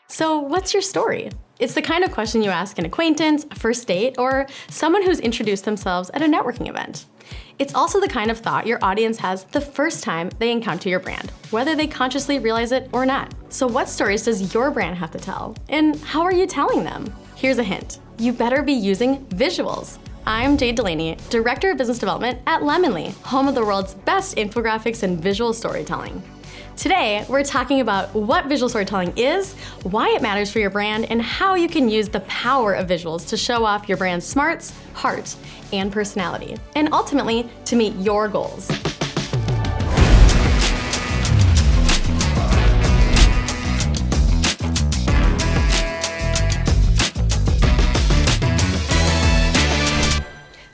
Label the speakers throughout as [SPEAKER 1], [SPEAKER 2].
[SPEAKER 1] So what's your story? It's the kind of question you ask an acquaintance, a first date, or someone who's introduced themselves at a networking event. It's also the kind of thought your audience has the first time they encounter your brand, whether they consciously realize it or not. So what stories does your brand have to tell? And how are you telling them? Here's a hint. You better be using visuals. I'm Jade Delaney, Director of Business Development at Lemonly, home of the world's best infographics and visual storytelling. Today, we're talking about what visual storytelling is, why it matters for your brand, and how you can use the power of visuals to show off your brand's smarts, heart, and personality, and ultimately to meet your goals.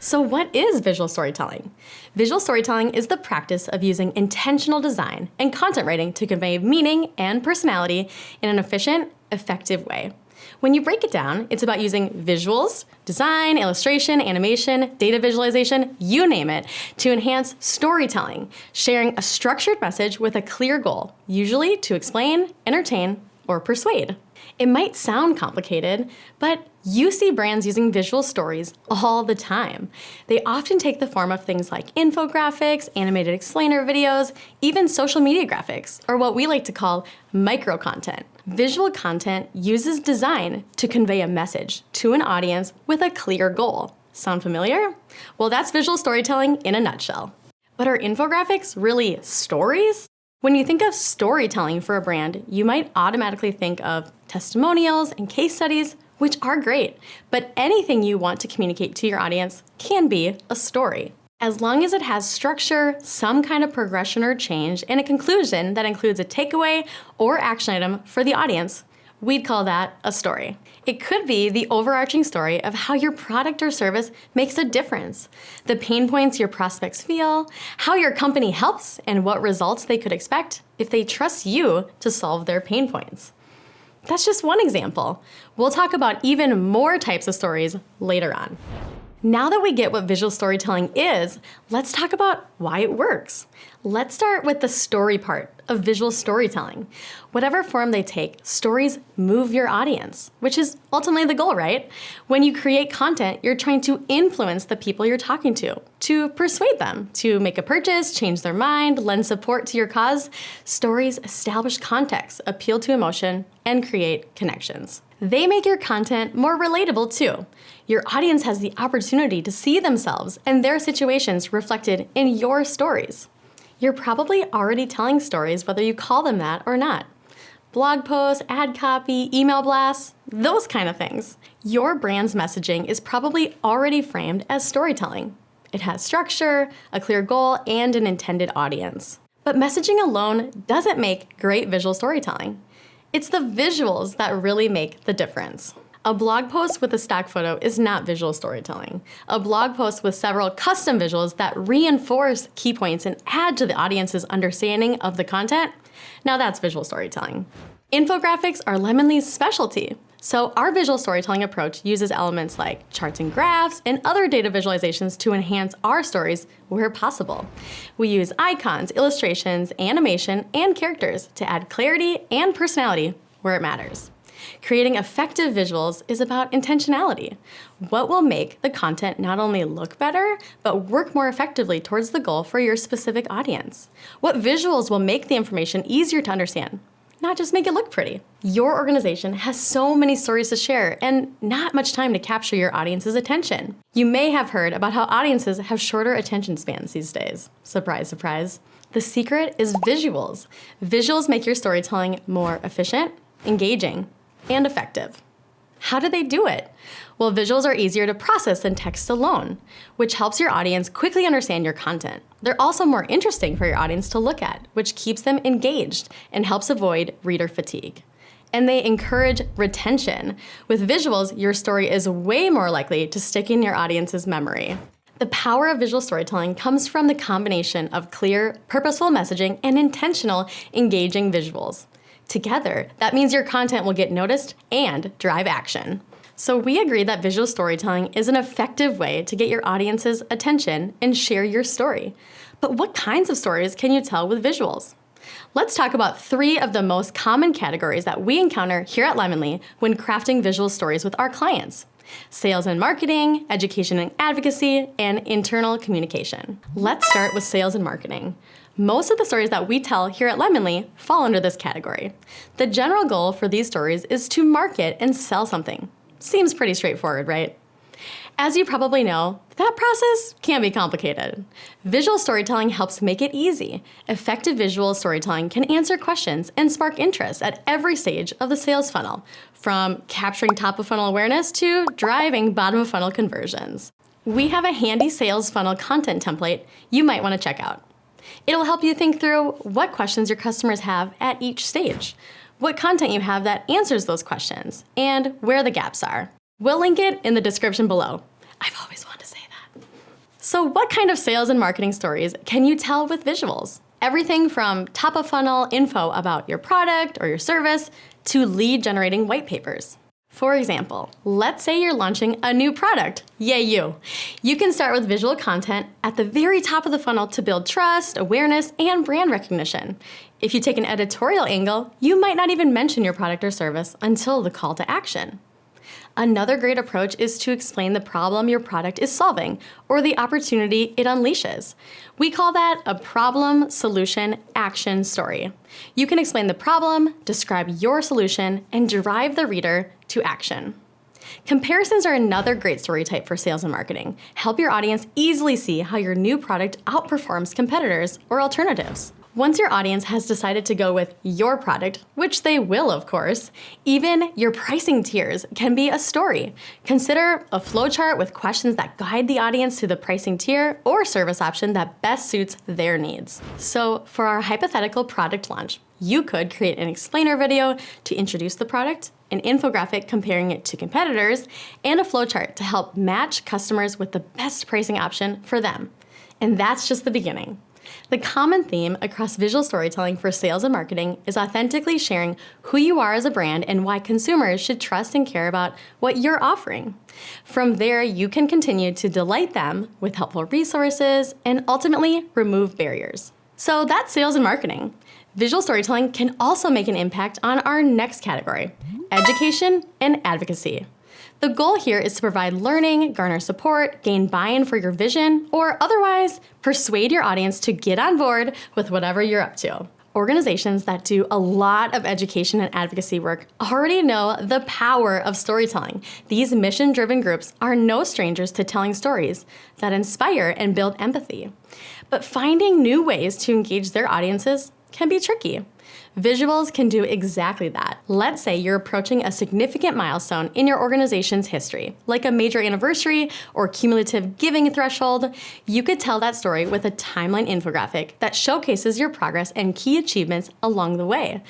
[SPEAKER 1] So what is visual storytelling? Visual storytelling is the practice of using intentional design and content writing to convey meaning and personality in an efficient, effective way. When you break it down, it's about using visuals, design, illustration, animation, data visualization, you name it, to enhance storytelling, sharing a structured message with a clear goal, usually to explain, entertain, or persuade. It might sound complicated, but you see brands using visual stories all the time. They often take the form of things like infographics, animated explainer videos, even social media graphics, or what we like to call micro content. Visual content uses design to convey a message to an audience with a clear goal. Sound familiar? Well, that's visual storytelling in a nutshell. But are infographics really stories? When you think of storytelling for a brand, you might automatically think of testimonials and case studies, which are great, but anything you want to communicate to your audience can be a story. As long as it has structure, some kind of progression or change, and a conclusion that includes a takeaway or action item for the audience, we'd call that a story. It could be the overarching story of how your product or service makes a difference, the pain points your prospects feel, how your company helps, and what results they could expect if they trust you to solve their pain points. That's just one example. We'll talk about even more types of stories later on. Now that we get what visual storytelling is, let's talk about why it works. Let's start with the story part of visual storytelling. Whatever form they take, stories move your audience, which is ultimately the goal, right? When you create content, you're trying to influence the people you're talking to persuade them, to make a purchase, change their mind, lend support to your cause. Stories establish context, appeal to emotion, and create connections. They make your content more relatable too. Your audience has the opportunity to see themselves and their situations reflected in your stories. You're probably already telling stories whether you call them that or not. Blog posts, ad copy, email blasts, those kind of things. Your brand's messaging is probably already framed as storytelling. It has structure, a clear goal, and an intended audience. But messaging alone doesn't make great visual storytelling. It's the visuals that really make the difference. A blog post with a stock photo is not visual storytelling. A blog post with several custom visuals that reinforce key points and add to the audience's understanding of the content, now that's visual storytelling. Infographics are Lemonly's specialty. So our visual storytelling approach uses elements like charts and graphs and other data visualizations to enhance our stories where possible. We use icons, illustrations, animation, and characters to add clarity and personality where it matters. Creating effective visuals is about intentionality. What will make the content not only look better, but work more effectively towards the goal for your specific audience? What visuals will make the information easier to understand, not just make it look pretty? Your organization has so many stories to share and not much time to capture your audience's attention. You may have heard about how audiences have shorter attention spans these days. Surprise, surprise. The secret is visuals. Visuals make your storytelling more efficient, engaging, and effective. How do they do it? Well, visuals are easier to process than text alone, which helps your audience quickly understand your content. They're also more interesting for your audience to look at, which keeps them engaged and helps avoid reader fatigue. And they encourage retention. With visuals, your story is way more likely to stick in your audience's memory. The power of visual storytelling comes from the combination of clear, purposeful messaging and intentional, engaging visuals. Together, that means your content will get noticed and drive action. So we agree that visual storytelling is an effective way to get your audience's attention and share your story. But what kinds of stories can you tell with visuals? Let's talk about 3 of the most common categories that we encounter here at Lemonly when crafting visual stories with our clients: sales and marketing, education and advocacy, and internal communication. Let's start with sales and marketing. Most of the stories that we tell here at Lemonly fall under this category. The general goal for these stories is to market and sell something. Seems pretty straightforward, right? As you probably know, that process can be complicated. Visual storytelling helps make it easy. Effective visual storytelling can answer questions and spark interest at every stage of the sales funnel, from capturing top-of-funnel awareness to driving bottom-of-funnel conversions. We have a handy sales funnel content template you might want to check out. It'll help you think through what questions your customers have at each stage, what content you have that answers those questions, and where the gaps are. We'll link it in the description below. I've always wanted to say that. So what kind of sales and marketing stories can you tell with visuals? Everything from top-of-funnel info about your product or your service to lead-generating white papers. For example, let's say you're launching a new product. Yay you! You can start with visual content at the very top of the funnel to build trust, awareness, and brand recognition. If you take an editorial angle, you might not even mention your product or service until the call to action. Another great approach is to explain the problem your product is solving or the opportunity it unleashes. We call that a problem, solution, action story. You can explain the problem, describe your solution, and drive the reader to action. Comparisons are another great story type for sales and marketing. Help your audience easily see how your new product outperforms competitors or alternatives. Once your audience has decided to go with your product, which they will, of course, even your pricing tiers can be a story. Consider a flowchart with questions that guide the audience to the pricing tier or service option that best suits their needs. So for our hypothetical product launch, you could create an explainer video to introduce the product, an infographic comparing it to competitors, and a flowchart to help match customers with the best pricing option for them. And that's just the beginning. The common theme across visual storytelling for sales and marketing is authentically sharing who you are as a brand and why consumers should trust and care about what you're offering. From there, you can continue to delight them with helpful resources and ultimately remove barriers. So that's sales and marketing. Visual storytelling can also make an impact on our next category: education and advocacy. The goal here is to provide learning, garner support, gain buy-in for your vision, or otherwise persuade your audience to get on board with whatever you're up to. Organizations that do a lot of education and advocacy work already know the power of storytelling. These mission-driven groups are no strangers to telling stories that inspire and build empathy. But finding new ways to engage their audiences can be tricky. Visuals can do exactly that. Let's say you're approaching a significant milestone in your organization's history, like a major anniversary or cumulative giving threshold. You could tell that story with a timeline infographic that showcases your progress and key achievements along the way.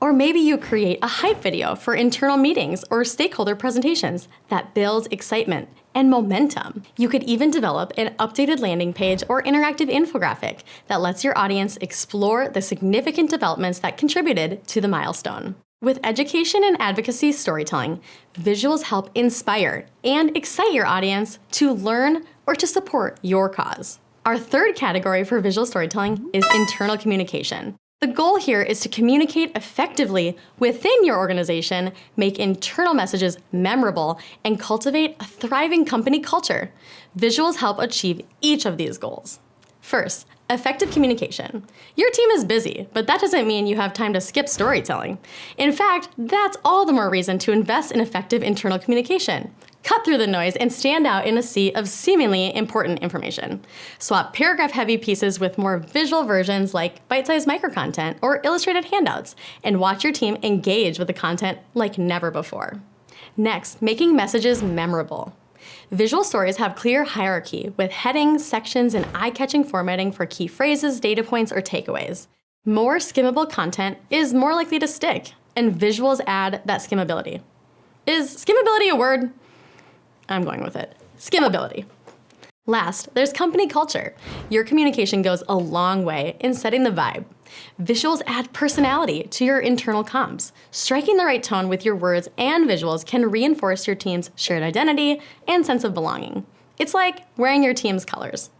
[SPEAKER 1] Or maybe you create a hype video for internal meetings or stakeholder presentations that builds excitement and momentum. You could even develop an updated landing page or interactive infographic that lets your audience explore the significant developments that contributed to the milestone. With education and advocacy storytelling, visuals help inspire and excite your audience to learn or to support your cause. Our third category for visual storytelling is internal communication. The goal here is to communicate effectively within your organization, make internal messages memorable, and cultivate a thriving company culture. Visuals help achieve each of these goals. First, effective communication. Your team is busy, but that doesn't mean you have time to skip storytelling. In fact, that's all the more reason to invest in effective internal communication. Cut through the noise and stand out in a sea of seemingly important information. Swap paragraph-heavy pieces with more visual versions like bite-sized micro-content or illustrated handouts, and watch your team engage with the content like never before. Next, making messages memorable. Visual stories have clear hierarchy with headings, sections, and eye-catching formatting for key phrases, data points, or takeaways. More skimmable content is more likely to stick, and visuals add that skimmability. Is skimmability a word? I'm going with it. Skimmability. Last, there's company culture. Your communication goes a long way in setting the vibe. Visuals add personality to your internal comms. Striking the right tone with your words and visuals can reinforce your team's shared identity and sense of belonging. It's like wearing your team's colors.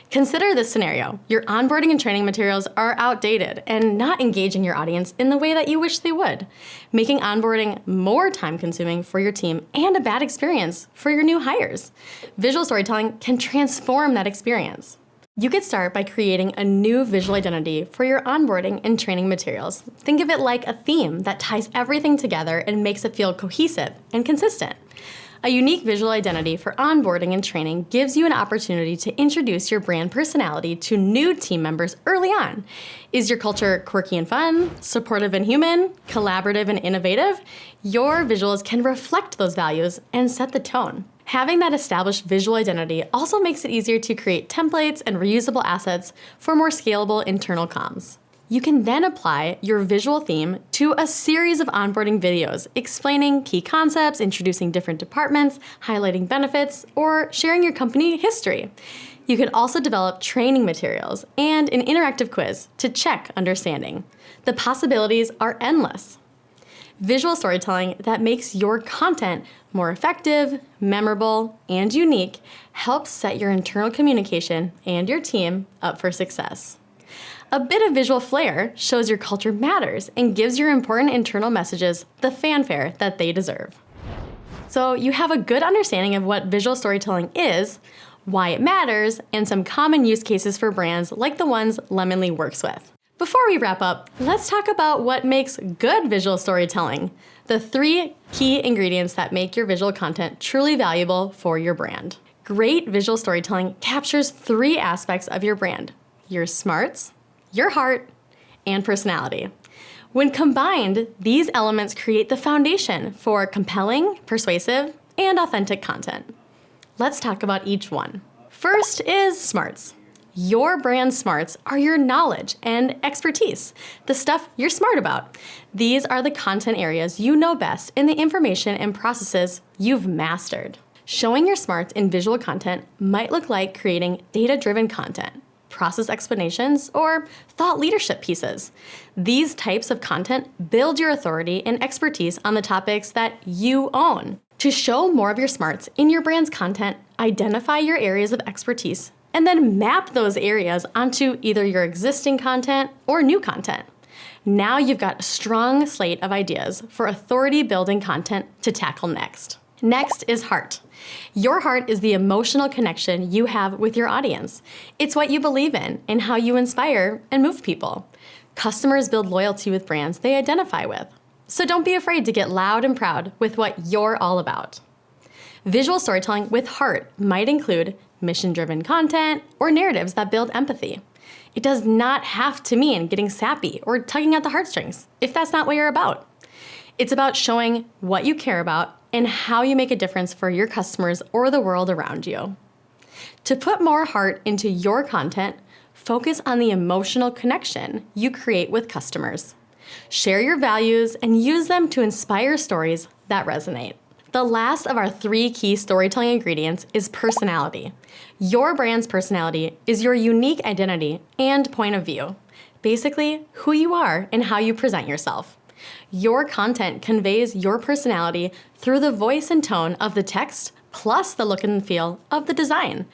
[SPEAKER 1] Consider this scenario. Your onboarding and training materials are outdated and not engaging your audience in the way that you wish they would, making onboarding more time-consuming for your team and a bad experience for your new hires. Visual storytelling can transform that experience. You could start by creating a new visual identity for your onboarding and training materials. Think of it like a theme that ties everything together and makes it feel cohesive and consistent. A unique visual identity for onboarding and training gives you an opportunity to introduce your brand personality to new team members early on. Is your culture quirky and fun, supportive and human, collaborative and innovative? Your visuals can reflect those values and set the tone. Having that established visual identity also makes it easier to create templates and reusable assets for more scalable internal comms. You can then apply your visual theme to a series of onboarding videos explaining key concepts, introducing different departments, highlighting benefits, or sharing your company history. You can also develop training materials and an interactive quiz to check understanding. The possibilities are endless. Visual storytelling that makes your content more effective, memorable, and unique helps set your internal communication and your team up for success. A bit of visual flair shows your culture matters and gives your important internal messages the fanfare that they deserve. So you have a good understanding of what visual storytelling is, why it matters, and some common use cases for brands like the ones Lemonly works with. Before we wrap up, let's talk about what makes good visual storytelling, the 3 key ingredients that make your visual content truly valuable for your brand. Great visual storytelling captures 3 aspects of your brand: your smarts, your heart, and personality. When combined, these elements create the foundation for compelling, persuasive, and authentic content. Let's talk about each one. First is smarts. Your brand smarts are your knowledge and expertise, the stuff you're smart about. These are the content areas you know best and the information and processes you've mastered. Showing your smarts in visual content might look like creating data-driven content, process explanations, or thought leadership pieces. These types of content build your authority and expertise on the topics that you own. To show more of your smarts in your brand's content, identify your areas of expertise and then map those areas onto either your existing content or new content. Now you've got a strong slate of ideas for authority-building content to tackle next. Next is heart. Your heart is the emotional connection you have with your audience. It's what you believe in and how you inspire and move people. Customers build loyalty with brands they identify with. So don't be afraid to get loud and proud with what you're all about. Visual storytelling with heart might include mission-driven content or narratives that build empathy. It does not have to mean getting sappy or tugging at the heartstrings if that's not what you're about. It's about showing what you care about and how you make a difference for your customers or the world around you. To put more heart into your content, focus on the emotional connection you create with customers. Share your values and use them to inspire stories that resonate. The last of our 3 key storytelling ingredients is personality. Your brand's personality is your unique identity and point of view. Basically, who you are and how you present yourself. Your content conveys your personality through the voice and tone of the text, plus the look and feel of the design.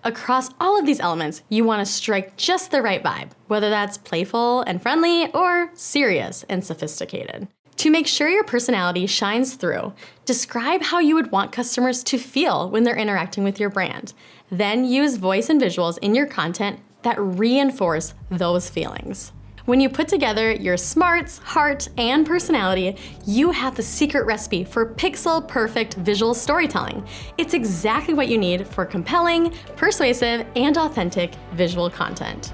[SPEAKER 1] Across all of these elements, you want to strike just the right vibe, whether that's playful and friendly or serious and sophisticated. To make sure your personality shines through, describe how you would want customers to feel when they're interacting with your brand. Then use voice and visuals in your content that reinforce those feelings. When you put together your smarts, heart, and personality, you have the secret recipe for pixel-perfect visual storytelling. It's exactly what you need for compelling, persuasive, and authentic visual content.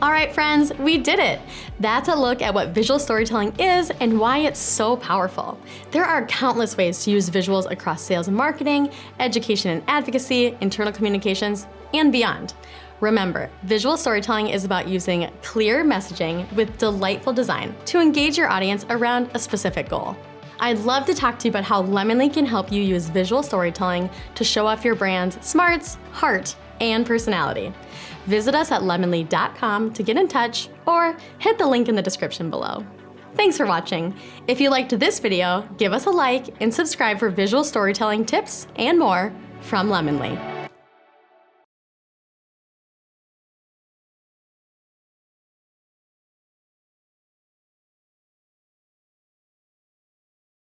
[SPEAKER 1] All right, friends, we did it. That's a look at what visual storytelling is and why it's so powerful. There are countless ways to use visuals across sales and marketing, education and advocacy, internal communications, and beyond. Remember, visual storytelling is about using clear messaging with delightful design to engage your audience around a specific goal. I'd love to talk to you about how Lemonly can help you use visual storytelling to show off your brand's smarts, heart, and personality. Visit us at lemonly.com to get in touch or hit the link in the description below. Thanks for watching. If you liked this video, give us a like and subscribe for visual storytelling tips and more from Lemonly.